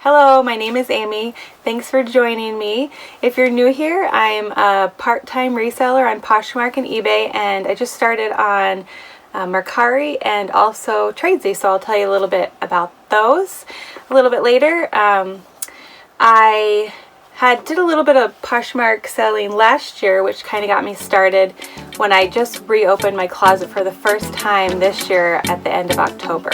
Hello, my name is Amy. Thanks for joining me. If you're new here, I'm a part-time reseller on Poshmark and eBay, and I just started on Mercari and also Tradesy, so I'll tell you a little bit about those a little bit later. I did a little bit of Poshmark selling last year, which kind of got me started when I just reopened my closet for the first time this year at the end of October.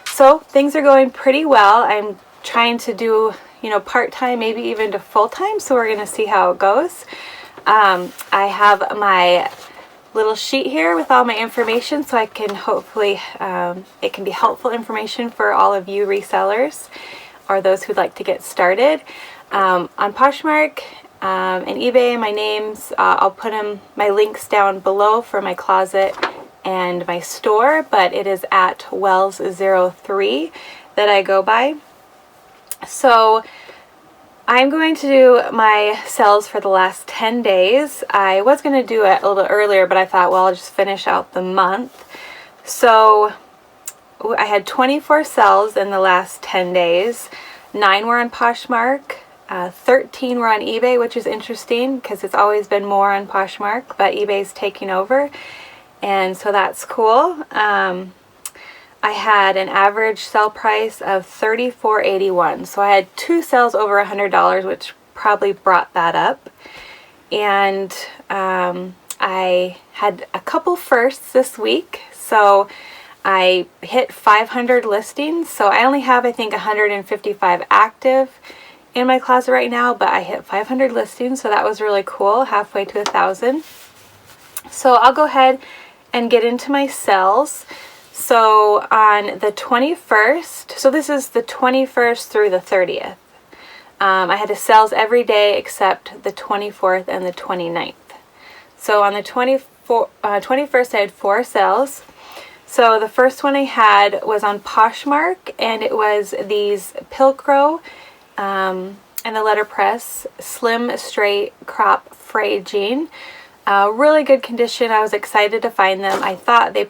So things are going pretty well. I'm trying to do, part-time, maybe even to full-time, so we're going to see how it goes. I have my little sheet here with all my information, so I can hopefully, it can be helpful information for all of you resellers or those who'd like to get started. On Poshmark and eBay, my names, I'll put my links down below for my closet and my store, but it is at Wells03 that I go by. So I'm going to do my sales for the last 10 days. I was going to do it a little earlier, but I thought, well, I'll just finish out the month. So I had 24 sales in the last 10 days. 9 were on Poshmark, 13 were on eBay, which is interesting because it's always been more on Poshmark, but eBay's taking over. And so that's cool. I had an average sell price of $34.81. So I had 2 sales over $100, which probably brought that up. And I had a couple firsts this week. So I hit 500 listings. So I only have, I think, 155 active in my closet right now, but I hit 500 listings. So that was really cool, halfway to 1,000. So I'll go ahead and get into my sales. So on the 21st, so this is the 21st through the 30th. I had sales every day except the 24th and the 29th. So on the 21st, I had 4 sales. So the first one I had was on Poshmark, and it was these Pilcro and the letterpress slim straight crop frayed jean. Really good condition. I was excited to find them. I thought they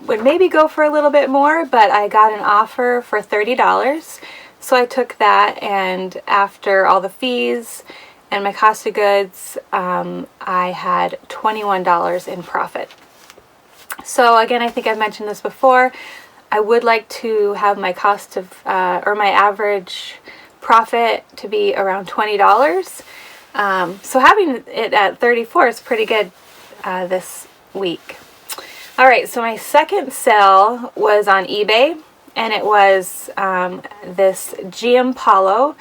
would maybe go for a little bit more, but I got an offer for $30. So I took that, and after all the fees and my cost of goods, I had $21 in profit. So again, I think I've mentioned this before. I would like to have my cost of, or my average profit to be around $20. So having it at 34 is pretty good this week. All right, so my second sale was on eBay, and it was this GM Polo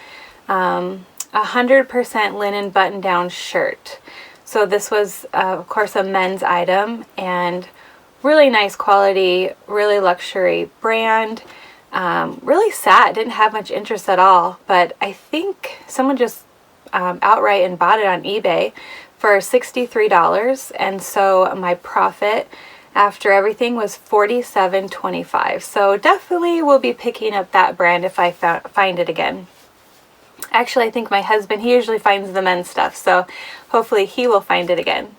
100% linen button-down shirt. So this was, of course, a men's item, and really nice quality, really luxury brand. Really sad, didn't have much interest at all, but I think someone just outright and bought it on eBay for $63, and so my profit after everything was $47.25. So definitely will be picking up that brand if I find it again. Actually, I think my husband, he usually finds the men's stuff, so hopefully he will find it again.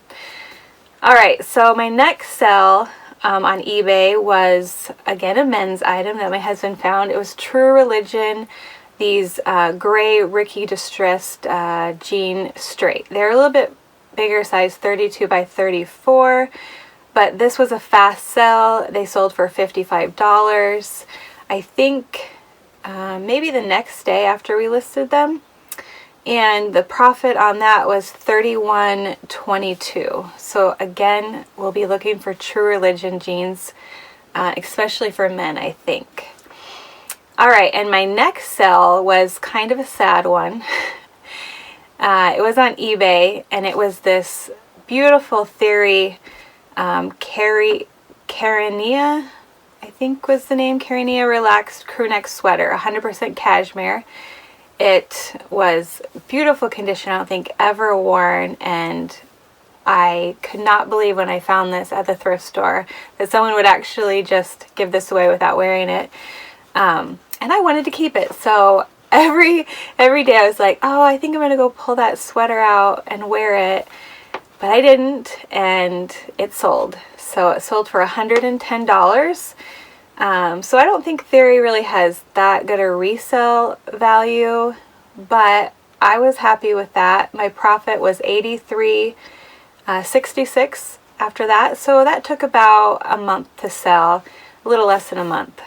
All right, so my next sale on eBay was again a men's item that my husband found. It was True Religion, these gray Ricky distressed jean straight. They're a little bit bigger size, 32 by 34, but this was a fast sell. They sold for $55. I think maybe the next day after we listed them, and the profit on that was $31.22. So again, we'll be looking for True Religion jeans, especially for men, I think. All right, and my next sale was kind of a sad one. It was on eBay, and it was this beautiful Theory Carania, I think was the name, Carania Relaxed Crew Neck Sweater, 100% cashmere. It was beautiful condition, I don't think ever worn, and I could not believe when I found this at the thrift store that someone would actually just give this away without wearing it. And I wanted to keep it, so every day I was like, oh, I think I'm gonna go pull that sweater out and wear it, but I didn't, and it sold. So it sold for $110. So I don't think Theory really has that good a resale value, but I was happy with that. My profit was $83.66 after that. So that took about a month to sell, a little less than a month.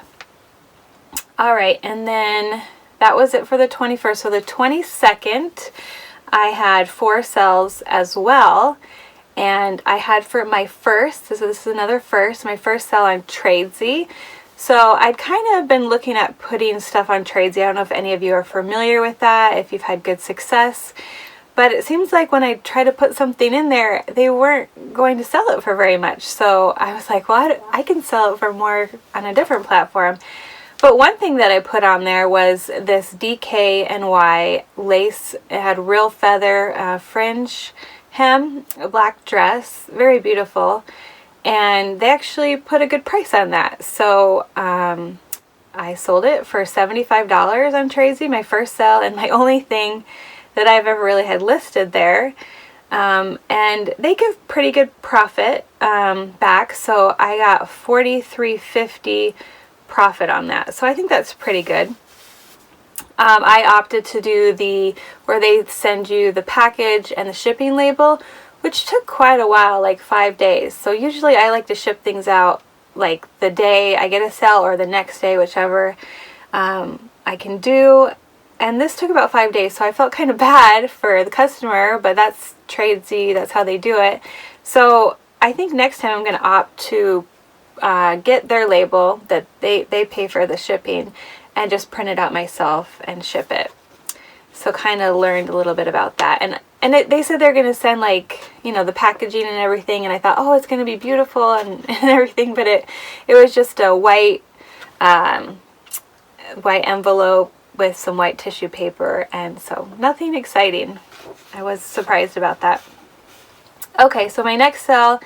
All right, and then that was it for the 21st. So the 22nd, I had 4 sales as well. And I had for my first, so this is another first, my first sale on Tradesy. So I'd kind of been looking at putting stuff on Tradesy. I don't know if any of you are familiar with that, if you've had good success. But it seems like when I try to put something in there, they weren't going to sell it for very much. So I was like, well, I can sell it for more on a different platform. But one thing that I put on there was this DKNY lace. It had real feather fringe hem, a black dress, very beautiful. And they actually put a good price on that. So I sold it for $75 on Tradesy, my first sale, and my only thing that I've ever really had listed there. And they give pretty good profit back. So I got $43.50 profit on that. So I think that's pretty good. I opted to do where they send you the package and the shipping label, which took quite a while, like 5 days. So usually I like to ship things out like the day I get a sale or the next day, whichever I can do. And this took about 5 days, so I felt kind of bad for the customer, but that's Tradesy, that's how they do it. So I think next time I'm going to opt to get their label that they pay for the shipping and just print it out myself and ship it. So kind of learned a little bit about that. And they said they're going to send, like, you know, the packaging and everything, and I thought, oh, it's going to be beautiful and everything, but it was just a white envelope with some white tissue paper, and so nothing exciting. I was surprised about that. Okay, so my next sale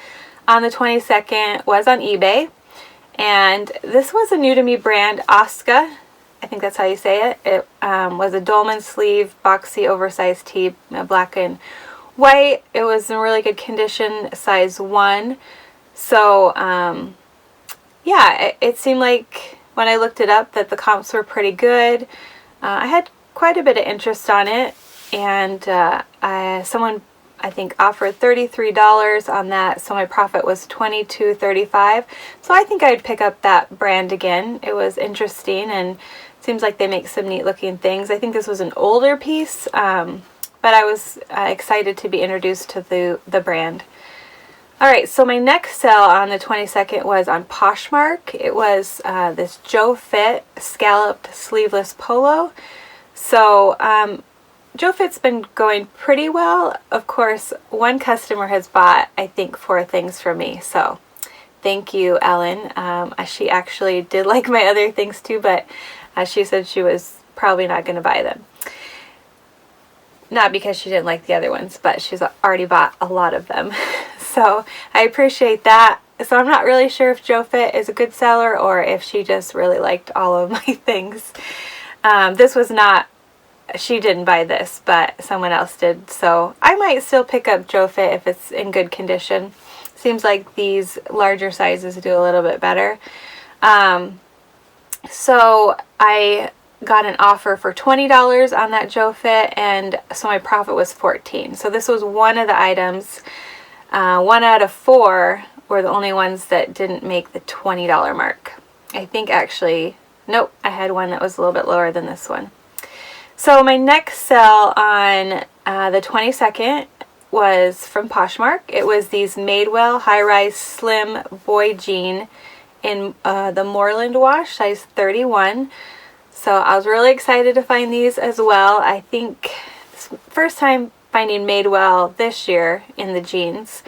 on the 22nd was on eBay, and this was a new to me brand, Oscar. I think that's how you say it. It was a dolman sleeve, boxy, oversized tee, black and white. It was in really good condition, size 1. So, yeah, it seemed like when I looked it up that the comps were pretty good. I had quite a bit of interest on it, and someone, I think, offered $33 on that, so my profit was $22.35. So I think I'd pick up that brand again. It was interesting, and seems like they make some neat looking things. I think this was an older piece, but I was excited to be introduced to the brand. Alright, so my next sale on the 22nd was on Poshmark. It was this Joe Fit scalloped sleeveless polo. So Joe Fit's been going pretty well. Of course, one customer has bought, I think, 4 things from me. So thank you, Ellen. She actually did like my other things too, but she said she was probably not going to buy them. Not because she didn't like the other ones, but she's already bought a lot of them. So I appreciate that. So I'm not really sure if Joe Fit is a good seller or if she just really liked all of my things. This was not, she didn't buy this, but someone else did. So I might still pick up Joe Fit if it's in good condition. Seems like these larger sizes do a little bit better. So I got an offer for $20 on that Joe Fit, and so my profit was $14. So this was one of the items. 1 out of 4 were the only ones that didn't make the $20 mark. I think actually, nope, I had one that was a little bit lower than this one. So my next sale on the 22nd was from Poshmark. It was these Madewell high-rise slim boy jean in the Moreland wash, size 31. So I was really excited to find these as well. I think it's the first time finding Madewell this year in the jeans.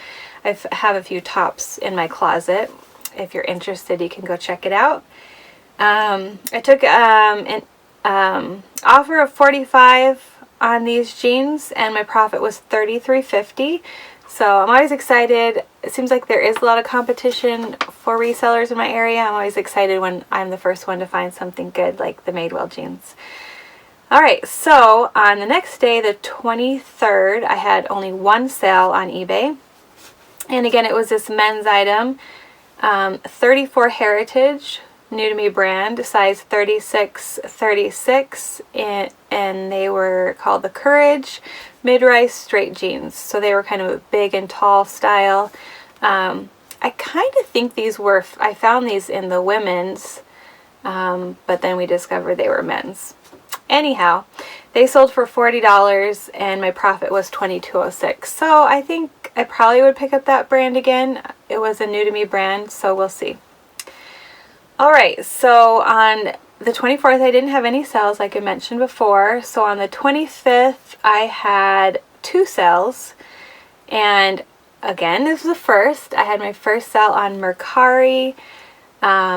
I have a few tops in my closet. If you're interested, you can go check it out. I took an offer of $45 on these jeans, and my profit was $33.50. So I'm always excited. It seems like there is a lot of competition for resellers in my area. I'm always excited when I'm the first one to find something good like the Madewell jeans. All right, so on the next day, the 23rd, I had only one sale on eBay. And again, it was this men's item, 34 Heritage, new to me brand, size 36, and they were called the Courage mid-rise straight jeans. So they were kind of a big and tall style. I kind of think these were, I found these in the women's, but then we discovered they were men's. Anyhow, they sold for $40 and my profit was $22.06. So I think I probably would pick up that brand again. It was a new to me brand, so we'll see. Alright, so on the 24th I didn't have any sales like I mentioned before. So on the 25th I had 2 sales, and again, this was the first. I had my first sale on Mercari.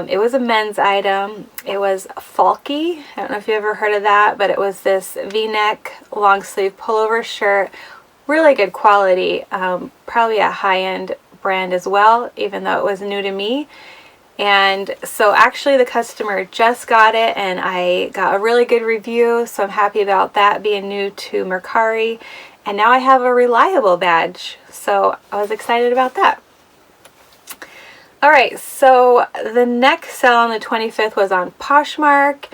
It was a men's item. It was Falky. I don't know if you ever heard of that, but it was this V-neck long sleeve pullover shirt. Really good quality. Probably a high-end brand as well, even though it was new to me. And so actually the customer just got it and I got a really good review, so I'm happy about that, being new to Mercari. And now I have a reliable badge, so I was excited about that. Alright, so the next sale on the 25th was on Poshmark.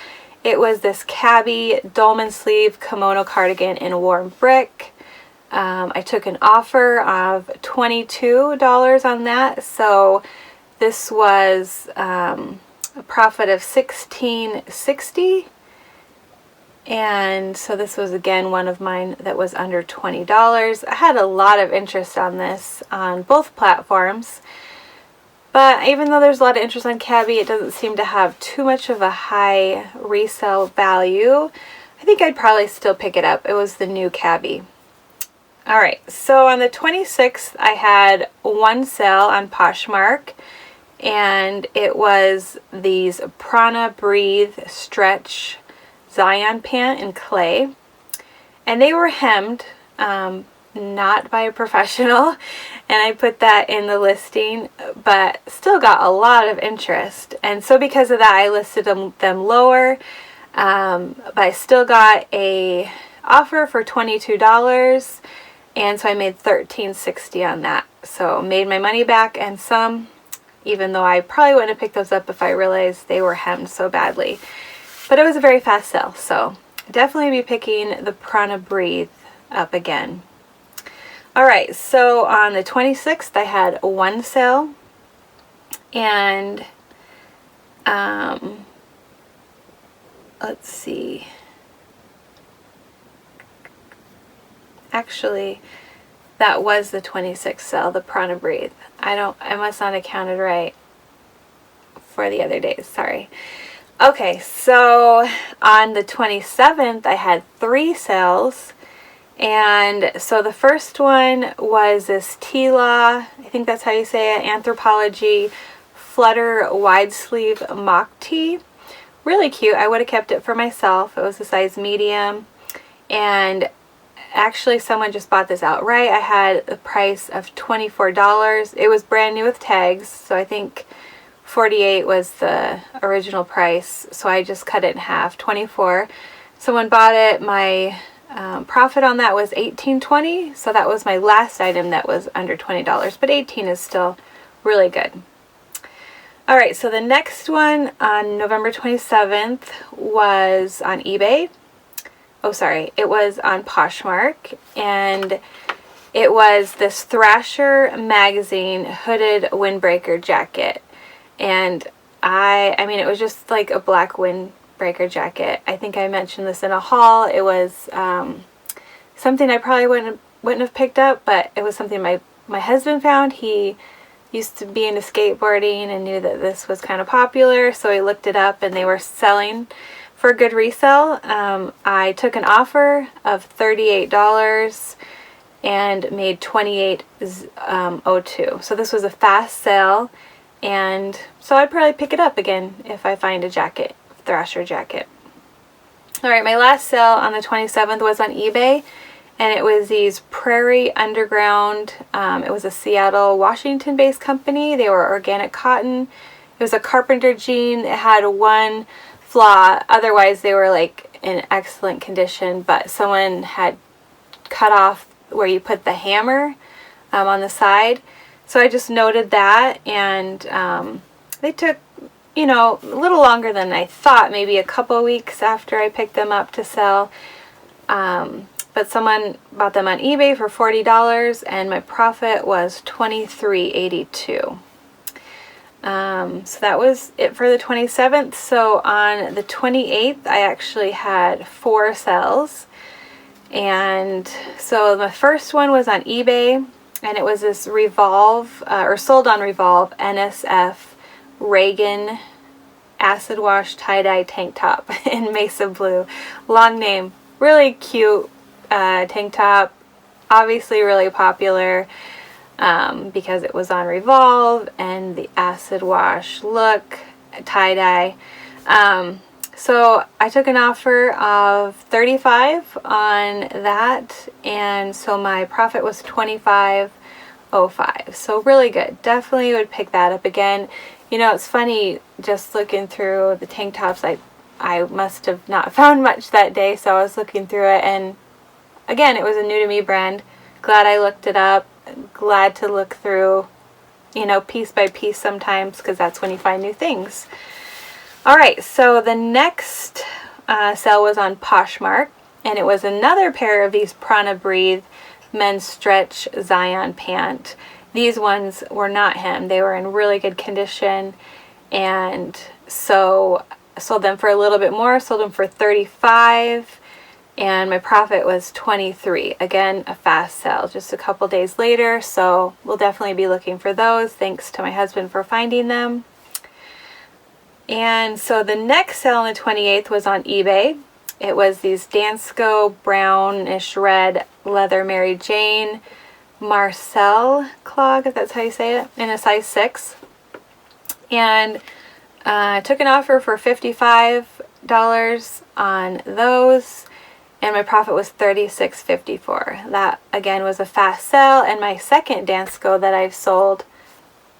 It was this cabbie dolman sleeve kimono cardigan in warm brick. I took an offer of $22 on that, so this was a profit of $16.60. And so this was again one of mine that was under $20. I had a lot of interest on this on both platforms. But even though there's a lot of interest on cabbie, it doesn't seem to have too much of a high resale value. I think I'd probably still pick it up. It was the new cabbie. Alright, so on the 26th, I had one sale on Poshmark, and it was these Prana Breathe Stretch Zion pant in clay. And they were hemmed, not by a professional, and I put that in the listing, but still got a lot of interest. And so because of that, I listed them lower, but I still got a offer for $22, and so I made $13.60 on that. So made my money back and some, even though I probably wouldn't have picked those up if I realized they were hemmed so badly. But it was a very fast sale, so definitely be picking the Prana Breathe up again. Alright, so on the 26th I had one sale, and let's see, actually that was the 26th sale, the Prana Breathe. I must not have counted right for the other days, sorry. Okay, so on the 27th I had 3 sales. And so the first one was this Tila, I think that's how you say it, Anthropology Flutter wide sleeve mock tee. Really cute. I would have kept it for myself. It was a size medium. And actually someone just bought this outright. I had a price of $24. It was brand new with tags, so I think $48 was the original price. So I just cut it in half, $24. Someone bought it. My profit on that was $18.20, so that was my last item that was under $20, but $18 is still really good. Alright, so the next one on November 27th was on eBay. Oh, sorry, it was on Poshmark, and it was this Thrasher magazine hooded windbreaker jacket. And I mean, it was just like a black windbreaker jacket. I think I mentioned this in a haul. It was something I probably wouldn't have picked up, but it was something my husband found. He used to be into skateboarding and knew that this was kind of popular, so he looked it up and they were selling for a good resale. I took an offer of $38 and made $28.02. So this was a fast sale, and so I'd probably pick it up again if I find a jacket, Thrasher jacket. Alright, my last sale on the 27th was on eBay, and it was these Prairie Underground. It was a Seattle, Washington based company. They were organic cotton. It was a carpenter jean. It had one flaw. Otherwise, they were like in excellent condition, but someone had cut off where you put the hammer on the side. So I just noted that, and they took, you know, a little longer than I thought, maybe a couple weeks after I picked them up to sell. But someone bought them on eBay for $40, and my profit was $23.82. So that was it for the 27th. So on the 28th, I actually had 4 sales. And so the first one was on eBay, and it was this Revolve, or sold on Revolve, NSF Reagan acid wash tie-dye tank top in Mesa Blue. Long name. Really cute tank top. Obviously really popular because it was on Revolve and the acid wash look, tie-dye. So I took an offer of $35 on that, and so my profit was $25.05. So really good. Definitely would pick that up again. You know, it's funny, just looking through the tank tops, I must have not found much that day, so I was looking through it, and again, it was a new to me brand. Glad I looked it up. Glad to look through, you know, piece by piece sometimes, because that's when you find new things. Alright, so the next sale was on Poshmark, and it was another pair of these Prana Breathe men's stretch Zion pant. These ones were not hemmed. They were in really good condition, and so I sold them for a little bit more. Sold them for $35, and my profit was $23. Again, a fast sale, just a couple days later, so we'll definitely be looking for those. Thanks to my husband for finding them. And so the next sale on the 28th was on eBay. It was these Dansko brownish red leather Mary Jane Marcel clog, if that's how you say it, in a size 6. And I took an offer for $55 on those, and my profit was $36.54. That again was a fast sale, and my second Dansko that I've sold,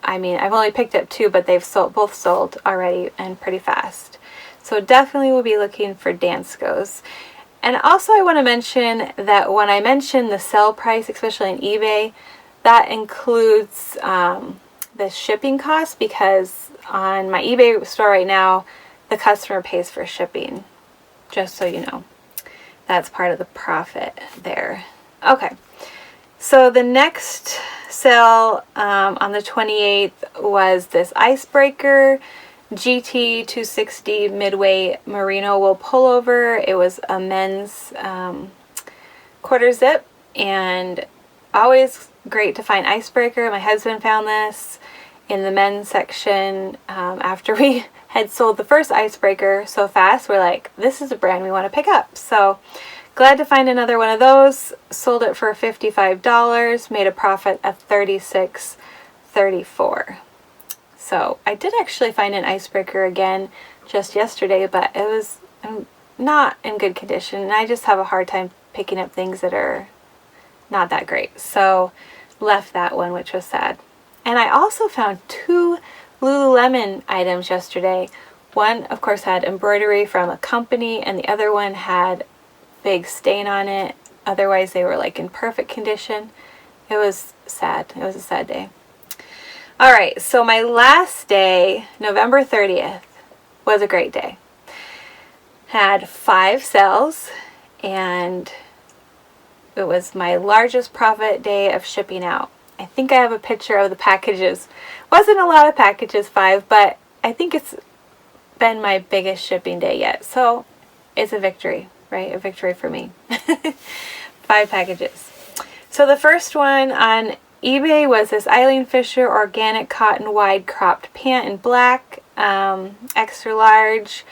I mean, I've only picked up 2, but they've both sold already and pretty fast. So definitely will be looking for Danskos. And also I want to mention that when I mention the sell price, especially in eBay, that includes the shipping cost, because on my eBay store right now, the customer pays for shipping. Just so you know. That's part of the profit there. Okay. So the next sale on the 28th was this Icebreaker GT 260 midweight merino wool pullover. It was a men's quarter zip, and always great to find Icebreaker. My husband found this in the men's section after we had sold the first Icebreaker so fast. We're like, this is a brand we want to pick up. So glad to find another one of those. Sold it for $55, made a profit of $36.34. So I did actually find an Icebreaker again just yesterday, but it was not in good condition, and I just have a hard time picking up things that are not that great. So left that one, which was sad. And I also found 2 Lululemon items yesterday. One, of course, had embroidery from a company, and the other one had big stain on it. Otherwise, they were like in perfect condition. It was sad. It was a sad day. Alright, so my last day, November 30th, was a great day. Had 5 sales, and it was my largest profit day of shipping out. I think I have a picture of the packages. Wasn't a lot of packages, 5, but I think it's been my biggest shipping day yet. So it's a victory, right? A victory for me. 5 packages. So the first one on eBay was this Eileen Fisher organic cotton wide cropped pant in black, extra large.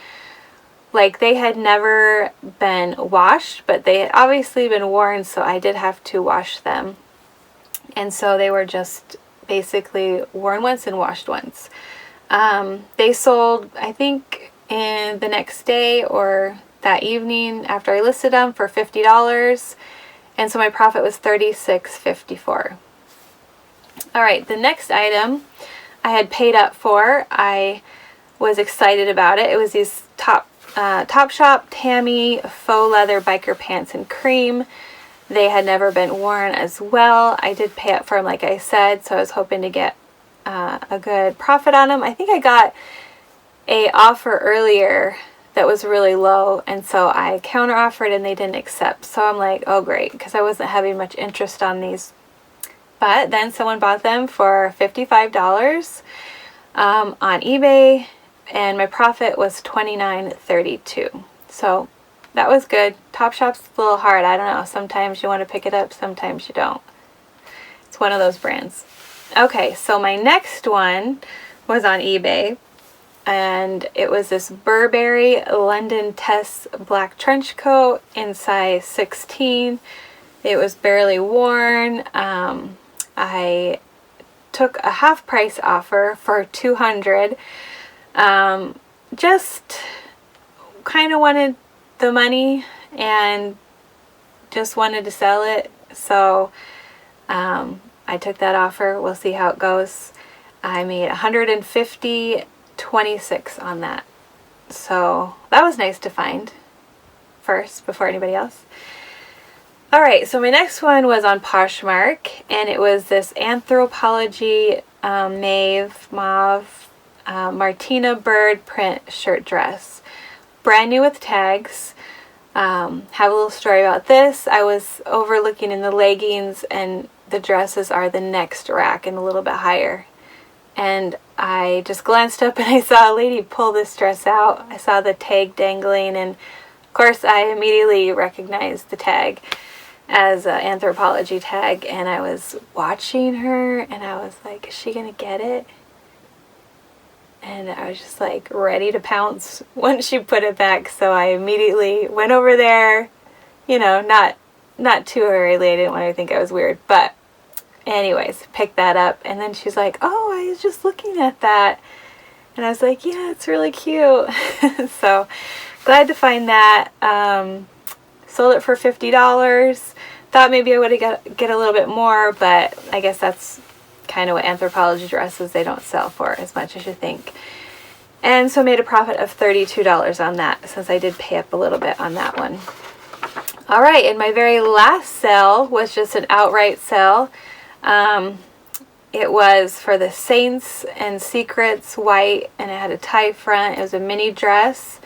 Like, they had never been washed, but they had obviously been worn, so I did have to wash them. And so they were just basically worn once and washed once. They sold, I think, in the next day or that evening after I listed them for $50. And so my profit was $36.54. Alright, the next item I had paid up for. I was excited about it. It was these Topshop Tammy faux leather biker pants in cream. They had never been worn as well. I did pay up for them, like I said, so I was hoping to get a good profit on them. I think I got a offer earlier that was really low, and so I counter offered and they didn't accept. So I'm like, oh great, because I wasn't having much interest on these. But then someone bought them for $55 on eBay, and my profit was $29.32. So that was good. Topshop's a little hard. I don't know. Sometimes you want to pick it up, sometimes you don't. It's one of those brands. Okay, so my next one was on eBay, and it was this Burberry London Tess black trench coat in size 16. It was barely worn. I took a half price offer for $200. Just kind of wanted the money and just wanted to sell it, so I took that offer. We'll see how it goes. I made $150.26 on that, so that was nice to find first before anybody else. Alright, so my next one was on Poshmark, and it was this Anthropologie mauve Martina bird print shirt dress. Brand new with tags. Have a little story about this. I was overlooking in the leggings, and the dresses are the next rack and a little bit higher. And I just glanced up and I saw a lady pull this dress out. I saw the tag dangling, and of course I immediately recognized the tag as an Anthropologie tag, and I was watching her and I was like, is she gonna get it? And I was just like ready to pounce once she put it back, so I immediately went over there, you know, not too early. I didn't want her to think I was weird, but anyways, picked that up, and then she's like, oh, I was just looking at that, and I was like, yeah, it's really cute. So glad to find that. Sold it for $50. Thought maybe I would have get a little bit more, but I guess that's kind of what Anthropologie dresses, they don't sell for as much as you think. And so made a profit of $32 on that, since I did pay up a little bit on that one. Alright, and my very last sale was just an outright sale. It was for the Saints and Secrets white, and it had a tie front. It was a mini dress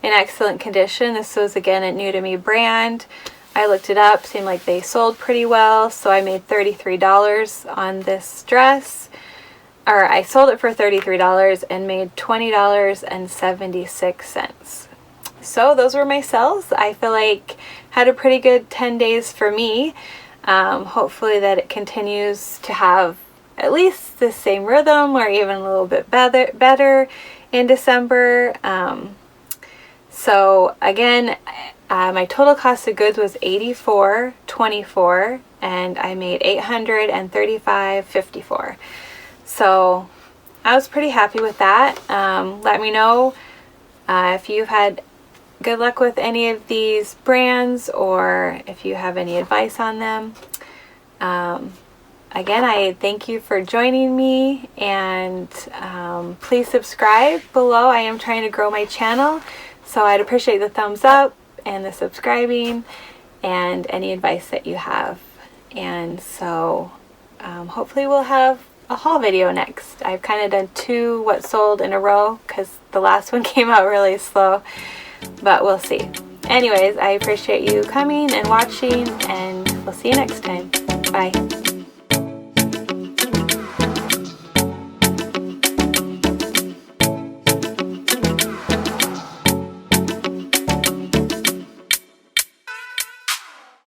in excellent condition. This was again a new to me brand. I looked it up, seemed like they sold pretty well, so I made $33 on this dress. Or I sold it for $33 and made $20.76. So those were my sales. I feel like had a pretty good 10 days for me. Hopefully that it continues to have at least the same rhythm or even a little bit better in December. So again, my total cost of goods was $84.24, and I made $835.54. So I was pretty happy with that. Let me know if you've had good luck with any of these brands, or if you have any advice on them. Again, I thank you for joining me, and please subscribe below. I am trying to grow my channel, so I'd appreciate the thumbs up and the subscribing and any advice that you have. And so hopefully we'll have a haul video next. I've kind of done 2 what sold in a row because the last one came out really slow, but we'll see. Anyways, I appreciate you coming and watching, and we'll see you next time. Bye.